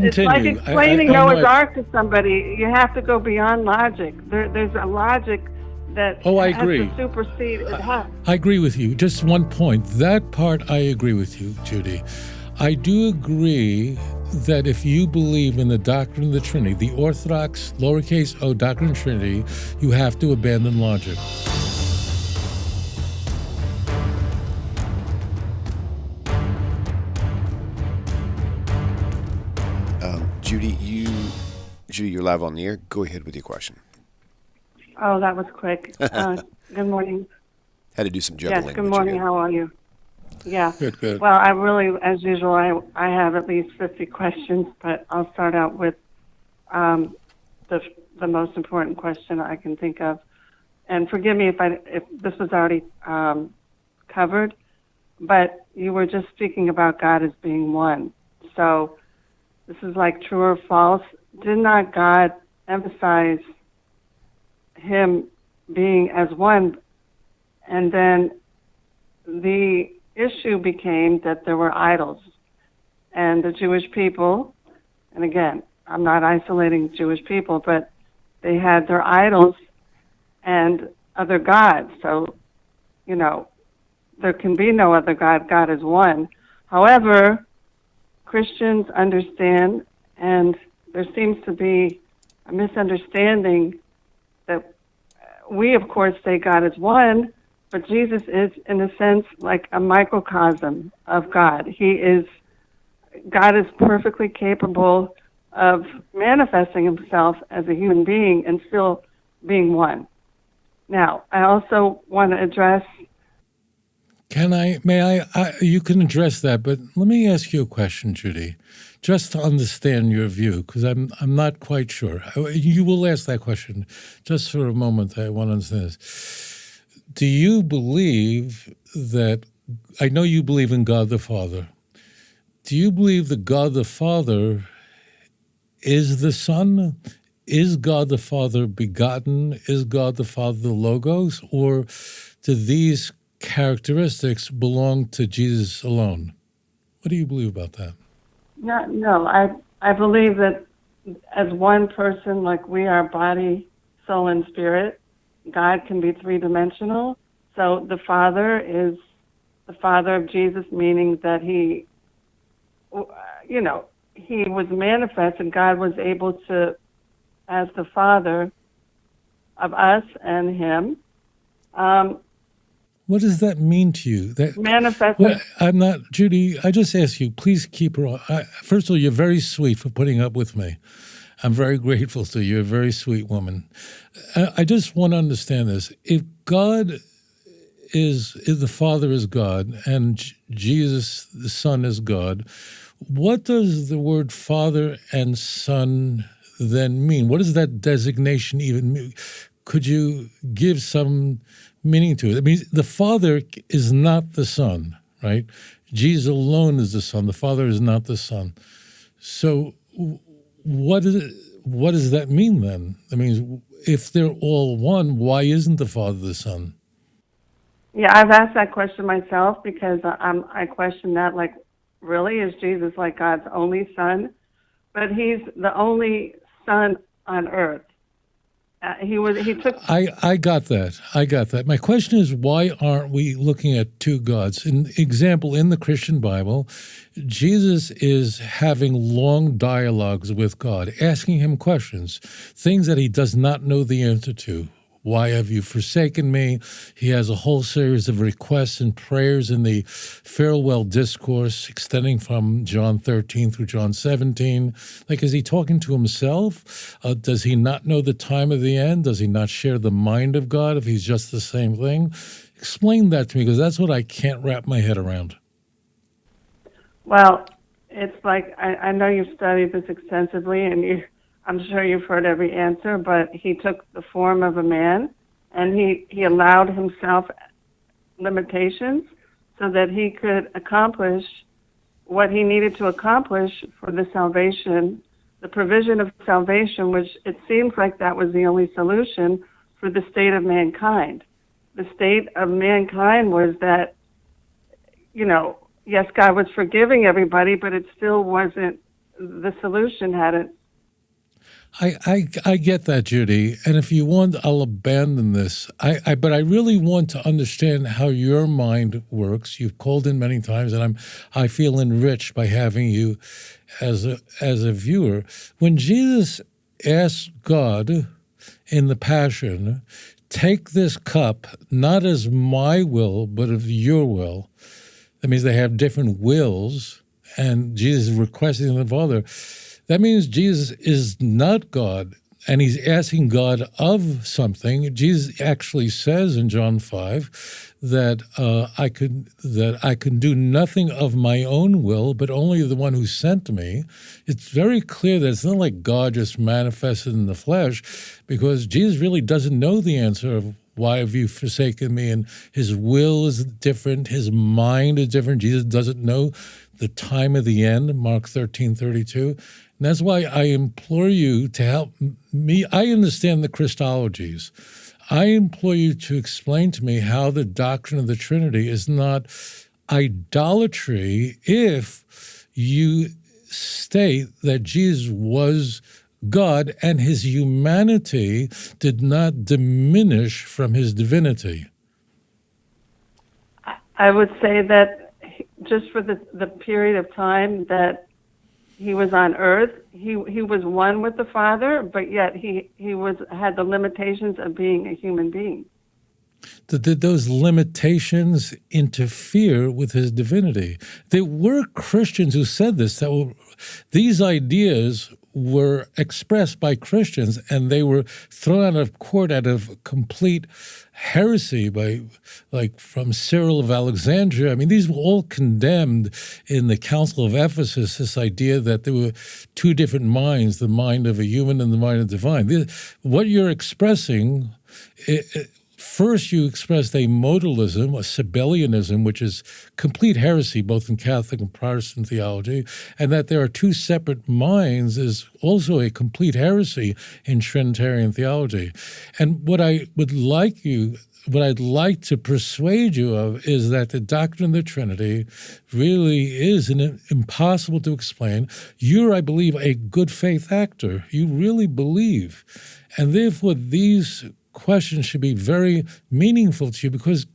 It's like Continue. explaining I know. Noah's Ark to somebody. You have to go beyond logic. There's a logic that Oh, I has to agree. supersede. It has. I agree with you. Just one point. That part I agree with you, Judy. I do agree that if you believe in the doctrine of the Trinity, the Orthodox lowercase o doctrine of Trinity, you have to abandon logic. Judy, you're live on the air. Go ahead with your question. Oh, that was quick. Good morning. Had to do some juggling. Yes, good morning. How are you? Yeah. Good. Well, I really, as usual, I have at least 50 questions, but I'll start out with the most important question I can think of. And forgive me if this was already covered, but you were just speaking about God as being one. So this is like true or false. Did not God emphasize him being as one? And then the issue became that there were idols. And the Jewish people, and again, I'm not isolating Jewish people, but they had their idols and other gods. So, there can be no other God. God is one. However, Christians understand, and there seems to be a misunderstanding that we, of course, say God is one, but Jesus is, in a sense, like a microcosm of God. God is perfectly capable of manifesting himself as a human being and still being one. Now, I also want to address... You can address that, but let me ask you a question, Judy, just to understand your view, because I'm not quite sure. You will ask that question. Just for a moment, I want to understand this. Do you believe that, I know you believe in God the Father. Do you believe that God the Father is the Son? Is God the Father begotten? Is God the Father the Logos? Or do these characteristics belong to Jesus alone? What do you believe about that? No, I believe that as one person, like we are body, soul, and spirit, God can be three-dimensional. So the Father is the Father of Jesus, meaning that he was manifest and God was able to, as the Father of us and him, what does that mean to you? Manifested. I'm not, Judy, I just ask you, please keep her on. First of all, you're very sweet for putting up with me. I'm very grateful to you. You're a very sweet woman. I just want to understand this. If God if the Father is God and Jesus, the Son, is God, what does the word Father and Son then mean? What does that designation even mean? Could you give some meaning to it? I mean, the Father is not the Son, right? Jesus alone is the Son. The Father is not the Son. So what does that mean then? I mean, if they're all one, why isn't the Father the Son? Yeah, I've asked that question myself because I question that, like, really, is Jesus like God's only Son? But he's the only Son on earth. He took... I got that. My question is, why aren't we looking at two gods? An example, in the Christian Bible, Jesus is having long dialogues with God, asking him questions, things that he does not know the answer to. Why have you forsaken me? He has a whole series of requests and prayers in the farewell discourse extending from John 13 through John 17. Like, is he talking to himself? Does he not know the time of the end? Does he not share the mind of God if he's just the same thing? Explain that to me, because that's what I can't wrap my head around. Well, it's like, I know you've studied this extensively, and I'm sure you've heard every answer, but he took the form of a man, and he allowed himself limitations so that he could accomplish what he needed to accomplish for the salvation, the provision of salvation, which it seems like that was the only solution for the state of mankind. The state of mankind was that, yes, God was forgiving everybody, but it still wasn't the solution hadn't. I get that, Judy. And if you want, I'll abandon this. But I really want to understand how your mind works. You've called in many times, and I feel enriched by having you as a viewer. When Jesus asked God in the Passion, take this cup, not as my will, but of your will. That means they have different wills, and Jesus is requesting the Father. That means Jesus is not God, and he's asking God of something. Jesus actually says in John 5 that I can do nothing of my own will, but only the one who sent me. It's very clear that it's not like God just manifested in the flesh, because Jesus really doesn't know the answer of why have you forsaken me, and his will is different, his mind is different. Jesus doesn't know the time of the end, Mark 13:32. And that's why I implore you to help me. I understand the Christologies. I implore you to explain to me how the doctrine of the Trinity is not idolatry if you state that Jesus was God and his humanity did not diminish from his divinity. I would say that just for the period of time that he was on earth, he was one with the Father, but yet he had the limitations of being a human being. Did those limitations interfere with his divinity? There were Christians who said this, these ideas were expressed by Christians, and they were thrown out of court out of complete heresy from Cyril of Alexandria. I mean, these were all condemned in the Council of Ephesus, this idea that there were two different minds, the mind of a human and the mind of the divine. What you're expressing, first you expressed a modalism, a Sabellianism, which is complete heresy both in Catholic and Protestant theology, and that there are two separate minds is also a complete heresy in Trinitarian theology. And what I'd like to persuade you of is that the doctrine of the Trinity really is impossible to explain. You're, I believe, a good faith actor. You really believe. And therefore, these questions should be very meaningful to you, because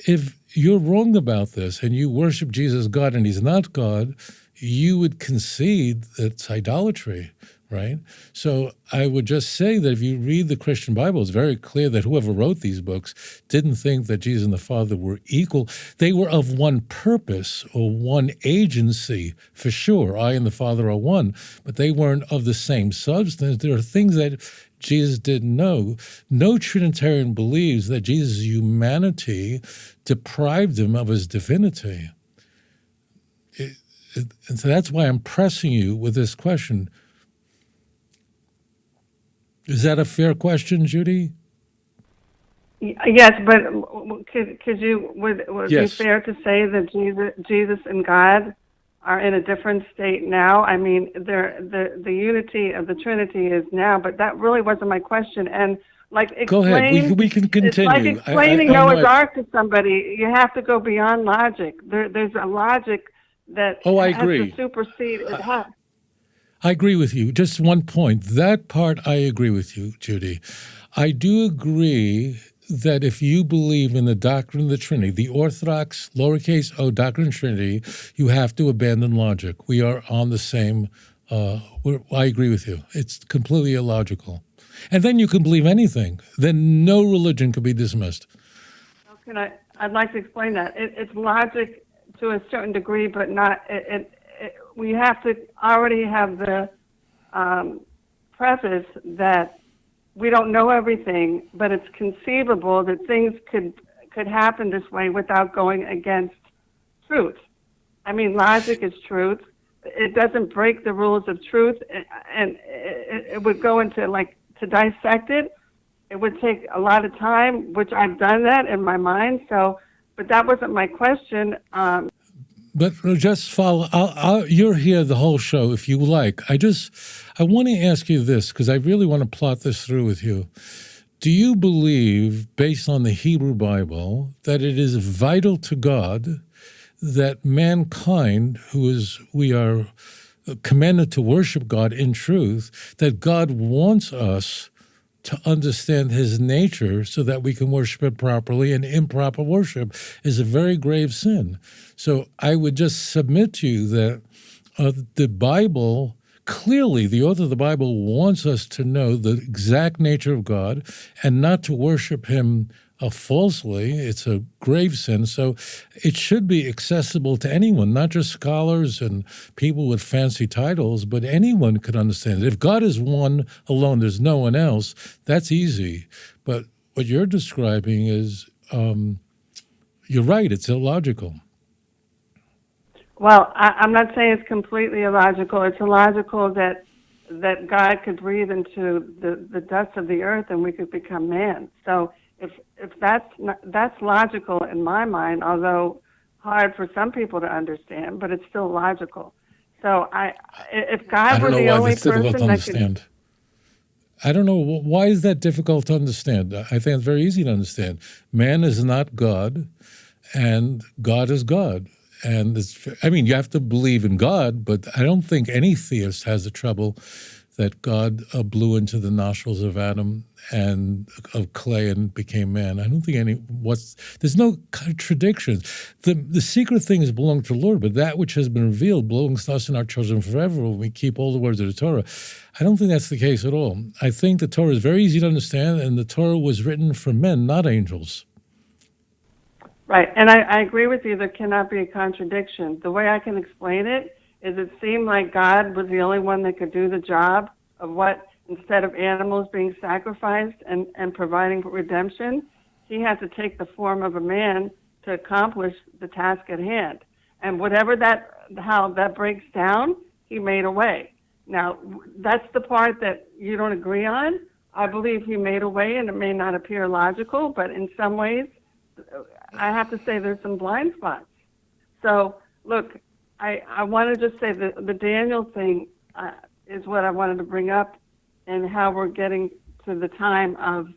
if you're wrong about this and you worship Jesus God and he's not God, you would concede that it's idolatry, right? So I would just say that if you read the Christian Bible, it's very clear that whoever wrote these books didn't think that Jesus and the Father were equal. They were of one purpose or one agency, for sure. I and the Father are one, but they weren't of the same substance. There are things that Jesus didn't know. No Trinitarian believes that Jesus' humanity deprived him of his divinity. And so that's why I'm pressing you with this question. Is that a fair question, Judy? Yes, but would it Yes. be fair to say that Jesus and God are in a different state now? I mean, the unity of the Trinity is now, but that really wasn't my question. And Go ahead. We can continue. It's like explaining Noah's Ark to somebody. You have to go beyond logic. There's a logic that I has agree. to supersede it. I agree with you. Just one point. That part I agree with you, Judy. I do agree that if you believe in the doctrine of the Trinity, the Orthodox, lowercase o, doctrine of Trinity, you have to abandon logic. We are on the same, I agree with you. It's completely illogical. And then you can believe anything. Then no religion could be dismissed. I'd like to explain that. It's logic to a certain degree, but not, we have to already have the preface that we don't know everything, but it's conceivable that things could happen this way without going against truth. I mean, logic is truth. It doesn't break the rules of truth, and it would go into, to dissect it, it would take a lot of time, which I've done that in my mind, but that wasn't my question. But just follow. You're here the whole show if you like. I want to ask you this, because I really want to plot this through with you. Do you believe, based on the Hebrew Bible, that it is vital to God that mankind, we are commanded to worship God in truth, that God wants us to understand his nature so that we can worship it properly, and improper worship is a very grave sin. So I would just submit to you that the Bible, clearly the author of the Bible wants us to know the exact nature of God and not to worship him falsely. It's a grave sin. So it should be accessible to anyone, not just scholars and people with fancy titles, but anyone could understand it. If God is one alone, there's no one else, that's easy. But what you're describing is, you're right, it's illogical. Well, I'm not saying it's completely illogical. It's illogical that God could breathe into the dust of the earth and we could become man. So if that's logical in my mind, although hard for some people to understand, but it's still logical. So if God were the only person that could, I don't know, why is that difficult to understand? I think it's very easy to understand. Man is not God, and God is God. And you have to believe in God, but I don't think any theist has the trouble that God blew into the nostrils of Adam and of clay and became man. I don't think there's no contradictions. The secret things belong to the Lord, but that which has been revealed belongs to us and our children forever when we keep all the words of the Torah. I don't think that's the case at all. I think the Torah is very easy to understand, and the Torah was written for men, not angels. Right, and I agree with you. There cannot be a contradiction. The way I can explain it is it seemed like God was the only one that could do the job of what, instead of animals being sacrificed and providing redemption, he had to take the form of a man to accomplish the task at hand. And how that breaks down, he made a way. Now, that's the part that you don't agree on. I believe he made a way, and it may not appear logical, but in some ways, I have to say there's some blind spots. So, look, I want to just say that the Daniel thing is what I wanted to bring up, and how we're getting to the time of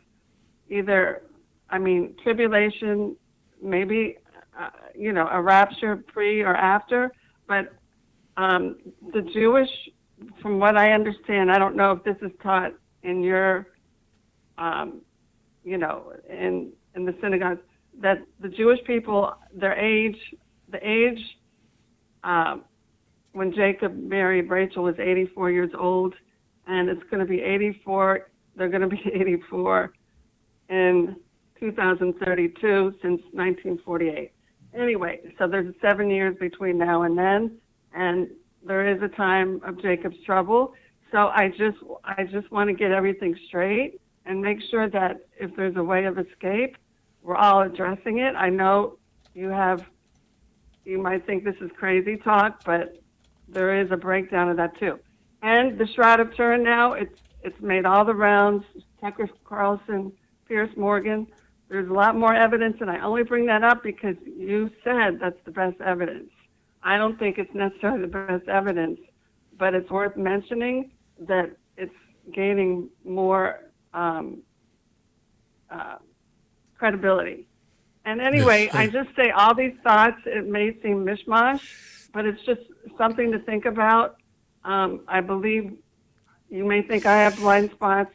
tribulation, maybe, a rapture pre or after. But the Jewish, from what I understand, I don't know if this is taught in your, in the synagogues, that the Jewish people, the age when Jacob married Rachel was 84 years old, and it's going to be 84. They're going to be 84 in 2032 since 1948. Anyway, so there's 7 years between now and then, and there is a time of Jacob's trouble. So I just want to get everything straight and make sure that if there's a way of escape, we're all addressing it. I know you might think this is crazy talk, but there is a breakdown of that too. And the Shroud of Turin now, it's made all the rounds. Tucker Carlson, Pierce Morgan. There's a lot more evidence, and I only bring that up because you said that's the best evidence. I don't think it's necessarily the best evidence, but it's worth mentioning that it's gaining more credibility. And anyway, I just say all these thoughts, it may seem mishmash, but it's just something to think about. I believe you may think I have blind spots.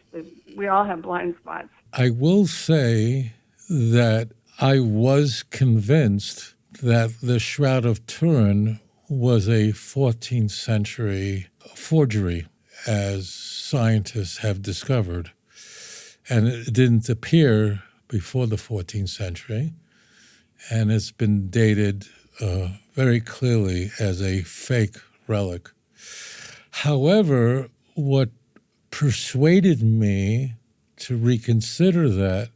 We all have blind spots. I will say that I was convinced that the Shroud of Turin was a 14th century forgery, as scientists have discovered. And it didn't appear before the 14th century, and it's been dated very clearly as a fake relic. However, what persuaded me to reconsider that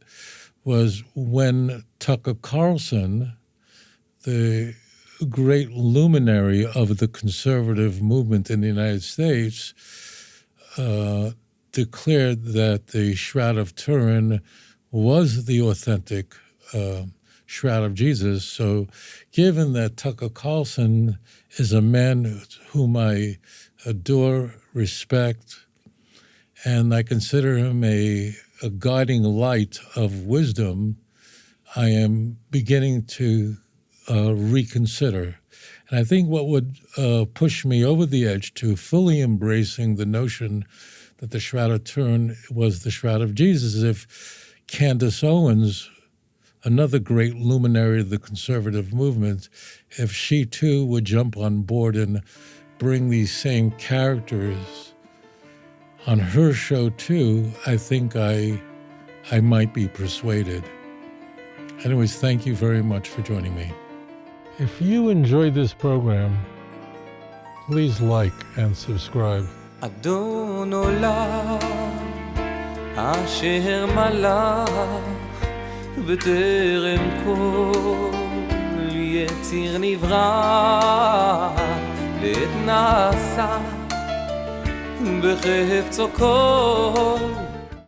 was when Tucker Carlson, the great luminary of the conservative movement in the United States, declared that the Shroud of Turin was the authentic Shroud of Jesus. So given that Tucker Carlson is a man whom I adore, respect, and I consider him a guiding light of wisdom, I am beginning to reconsider. And And I think what would push me over the edge to fully embracing the notion that the Shroud of Turin was the Shroud of Jesus is if Candace Owens, another great luminary of the conservative movement, if she too would jump on board and bring these same characters on her show too, I think I might be persuaded. Anyways, thank you very much for joining me. If you enjoyed this program, please like and subscribe. אדון עולם אשר מלך בטרם כל יציר נברא לעת נעשה בחפצו כל